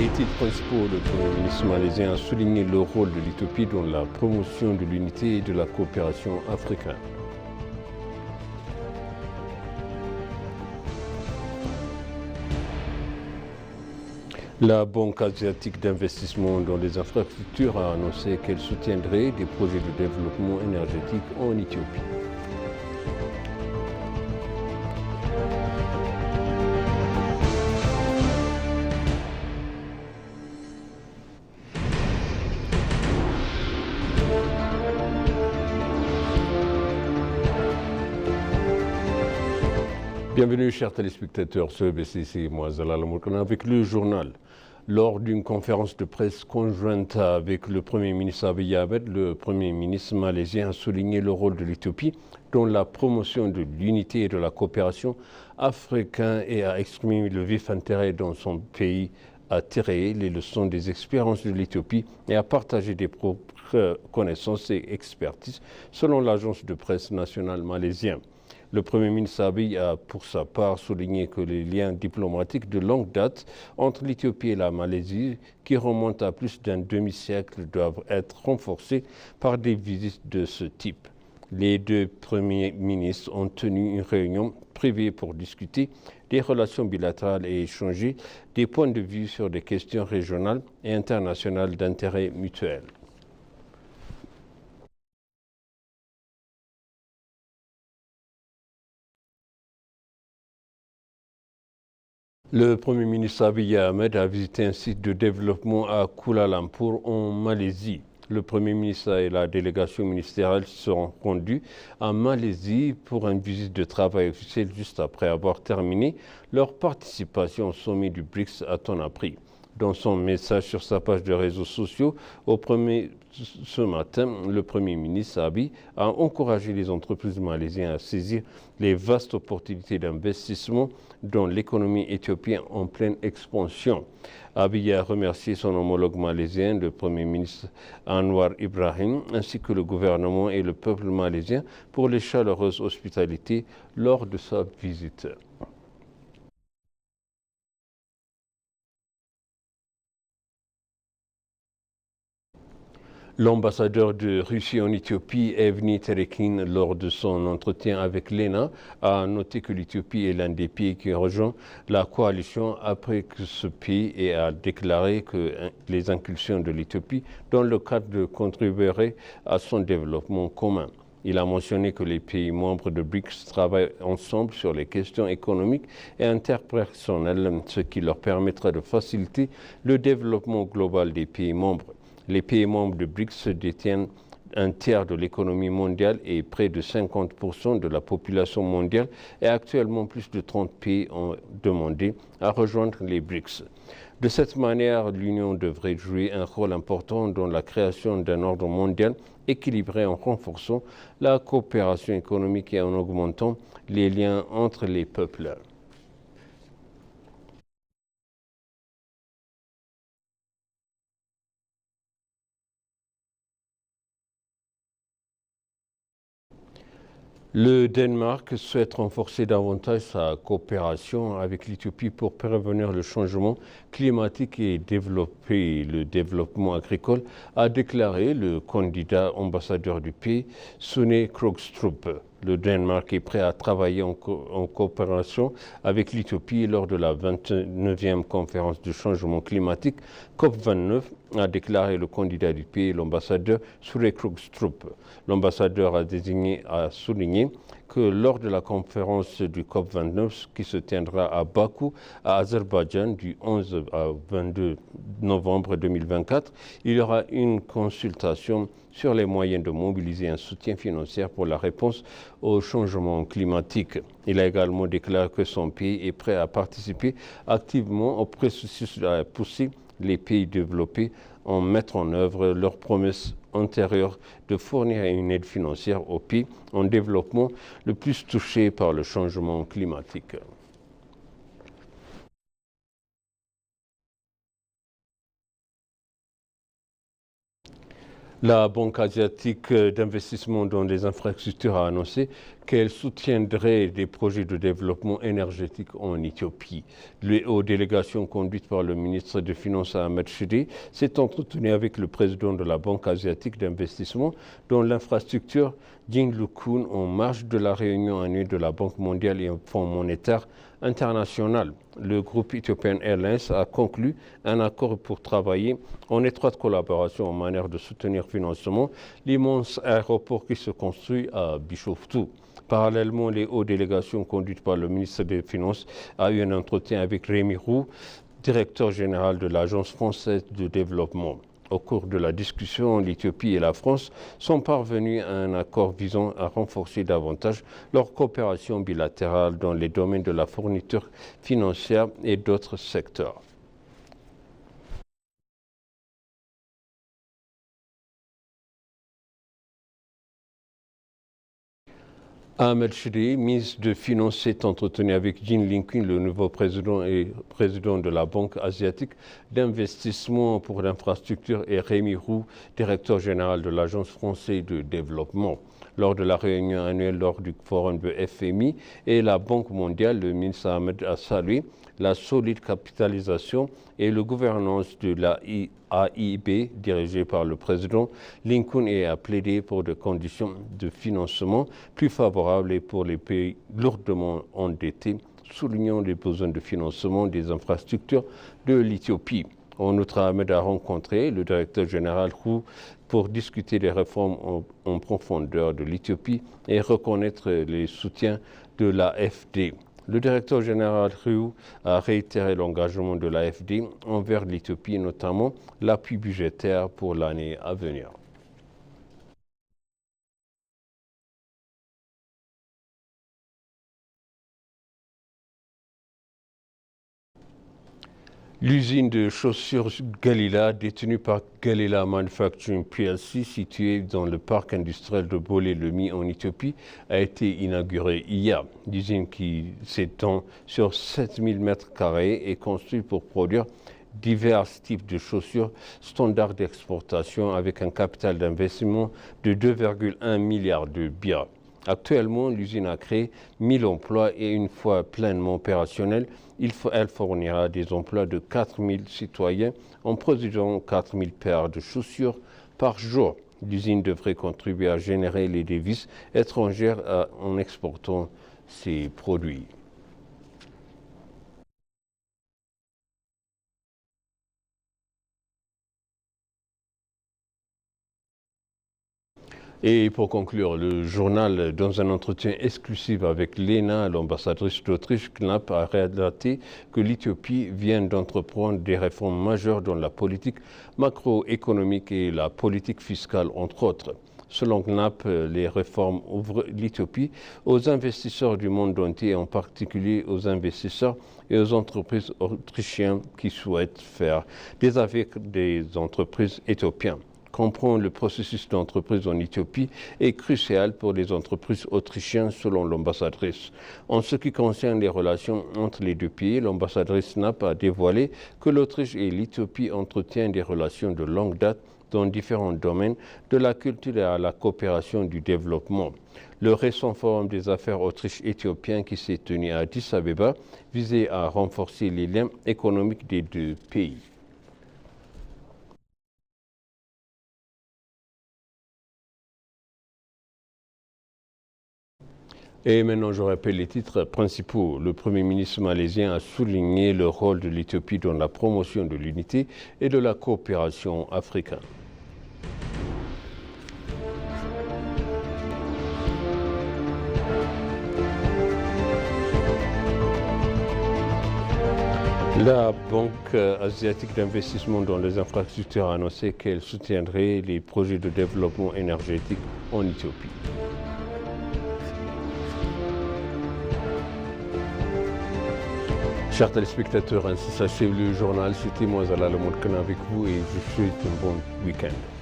Les titres principaux, le Premier ministre malaisien a souligné le rôle de l'Éthiopie dans la promotion de l'unité et de la coopération africaine. La Banque asiatique d'investissement dans les infrastructures a annoncé qu'elle soutiendrait des projets de développement énergétique en Éthiopie. Bienvenue, chers téléspectateurs, sur BCC, moi Zalal Mourkana, avec le journal. Lors d'une conférence de presse conjointe avec le Premier ministre Abiy Ahmed, le Premier ministre malaisien a souligné le rôle de l'Éthiopie dans la promotion de l'unité et de la coopération africaine et a exprimé le vif intérêt dans son pays à tirer les leçons des expériences de l'Éthiopie et à partager des propres connaissances et expertises, selon l'agence de presse nationale malaisienne. Le Premier ministre Abiy a pour sa part souligné que les liens diplomatiques de longue date entre l'Éthiopie et la Malaisie, qui remontent à plus d'un demi-siècle, doivent être renforcés par des visites de ce type. Les deux premiers ministres ont tenu une réunion privée pour discuter des relations bilatérales et échanger des points de vue sur des questions régionales et internationales d'intérêt mutuel. Le Premier ministre Abiy Ahmed a visité un site de développement à Kuala Lumpur en Malaisie. Le Premier ministre et la délégation ministérielle sont rendus en Malaisie pour une visite de travail officielle juste après avoir terminé leur participation au sommet du BRICS à Conakry. Dans son message sur sa page de réseaux sociaux, ce matin, le Premier ministre Abiy a encouragé les entreprises malaisiennes à saisir les vastes opportunités d'investissement dans l'économie éthiopienne en pleine expansion. Abiy a remercié son homologue malaisien, le Premier ministre Anwar Ibrahim, ainsi que le gouvernement et le peuple malaisien pour les chaleureuses hospitalités lors de sa visite. L'ambassadeur de Russie en Éthiopie, Evgeny Terekin, lors de son entretien avec l'ENA, a noté que l'Éthiopie est l'un des pays qui rejoint la coalition après que ce pays et a déclaré que les incursions de l'Éthiopie dans le cadre contribueraient à son développement commun. Il a mentionné que les pays membres de BRICS travaillent ensemble sur les questions économiques et interpersonnelles, ce qui leur permettra de faciliter le développement global des pays membres. Les pays membres de BRICS détiennent un tiers de l'économie mondiale et près de 50% de la population mondiale, et actuellement plus de 30 pays ont demandé à rejoindre les BRICS. De cette manière, l'Union devrait jouer un rôle important dans la création d'un ordre mondial équilibré en renforçant la coopération économique et en augmentant les liens entre les peuples. Le Danemark souhaite renforcer davantage sa coopération avec l'Éthiopie pour prévenir le changement climatique et développer le développement agricole, a déclaré le candidat ambassadeur du pays, Sune Krogstrup. Le Danemark est prêt à travailler en coopération avec l'Éthiopie lors de la 29e conférence du changement climatique COP29, a déclaré le candidat du pays, l'ambassadeur Sune Krogstrup. L'ambassadeur a souligné que lors de la conférence du COP29 qui se tiendra à Bakou, à Azerbaïdjan, du 11 à 22 novembre 2024, il y aura une consultation sur les moyens de mobiliser un soutien financier pour la réponse au changement climatique. Il a également déclaré que son pays est prêt à participer activement au processus de pousser les pays développés à mettre en œuvre leurs promesses antérieures de fournir une aide financière aux pays en développement le plus touchés par le changement climatique. La Banque asiatique d'investissement dans les infrastructures a annoncé qu'elle soutiendrait des projets de développement énergétique en Éthiopie. Les hautes délégations conduites par le ministre des Finances Ahmed Shide s'est entretenu avec le président de la Banque asiatique d'investissement dans l'infrastructure Jin Lukun en marge de la réunion annuelle de la Banque mondiale et Fonds monétaire international. Le groupe Ethiopian Airlines a conclu un accord pour travailler en étroite collaboration en manière de soutenir financièrement l'immense aéroport qui se construit à Bishoftu. Parallèlement, les hautes délégations conduites par le ministre des Finances ont eu un entretien avec Rémi Roux, directeur général de l'Agence française de développement. Au cours de la discussion, l'Éthiopie et la France sont parvenus à un accord visant à renforcer davantage leur coopération bilatérale dans les domaines de la fourniture financière et d'autres secteurs. Ahmed Shide, ministre de Finances, s'est entretenu avec Jin Linkin, le nouveau président et président de la Banque asiatique d'investissement pour l'infrastructure, et Rémi Roux, directeur général de l'Agence française de développement. Lors de la réunion annuelle lors du forum de FMI et la Banque mondiale, le ministre Ahmed a salué la solide capitalisation et la gouvernance de la AIB dirigée par le président Lincoln et a plaidé pour des conditions de financement plus favorables et pour les pays lourdement endettés, soulignant les besoins de financement des infrastructures de l'Éthiopie. En outre, Ahmed a rencontré le directeur général Roux pour discuter des réformes en profondeur de l'Éthiopie et reconnaître les soutiens de l'AFD. Le directeur général Roux a réitéré l'engagement de l'AFD envers l'Éthiopie, notamment l'appui budgétaire pour l'année à venir. L'usine de chaussures Galila, détenue par Galila Manufacturing plc, située dans le parc industriel de Bolé-le-Mi en Éthiopie, a été inaugurée hier. L'usine, qui s'étend sur 7000 m2, est construite pour produire divers types de chaussures standards d'exportation avec un capital d'investissement de 2,1 milliards de birrs. Actuellement, l'usine a créé 1000 emplois et une fois pleinement opérationnelle, elle fournira des emplois de 4000 citoyens en produisant 4000 paires de chaussures par jour. L'usine devrait contribuer à générer les devises étrangères en exportant ses produits. Et pour conclure, le journal, dans un entretien exclusif avec Lena, l'ambassadrice d'Autriche, Knapp a relaté que l'Éthiopie vient d'entreprendre des réformes majeures dans la politique macroéconomique et la politique fiscale, entre autres. Selon Knapp, les réformes ouvrent l'Éthiopie aux investisseurs du monde entier, en particulier aux investisseurs et aux entreprises autrichiennes qui souhaitent faire des affaires avec des entreprises éthiopiennes. Comprendre le processus d'entreprise en Éthiopie est crucial pour les entreprises autrichiennes, selon l'ambassadrice. En ce qui concerne les relations entre les deux pays, l'ambassadrice Knapp a dévoilé que l'Autriche et l'Éthiopie entretiennent des relations de longue date dans différents domaines, de la culture à la coopération du développement. Le récent forum des affaires autriche-éthiopien qui s'est tenu à Addis Abeba visait à renforcer les liens économiques des deux pays. Et maintenant, je rappelle les titres principaux. Le Premier ministre malaisien a souligné le rôle de l'Éthiopie dans la promotion de l'unité et de la coopération africaine. La Banque asiatique d'investissement dans les infrastructures a annoncé qu'elle soutiendrait les projets de développement énergétique en Éthiopie. Chers téléspectateurs, ainsi s'achève le journal. C'était moi, Zala Lemorkana, avec vous et je vous souhaite un bon week-end.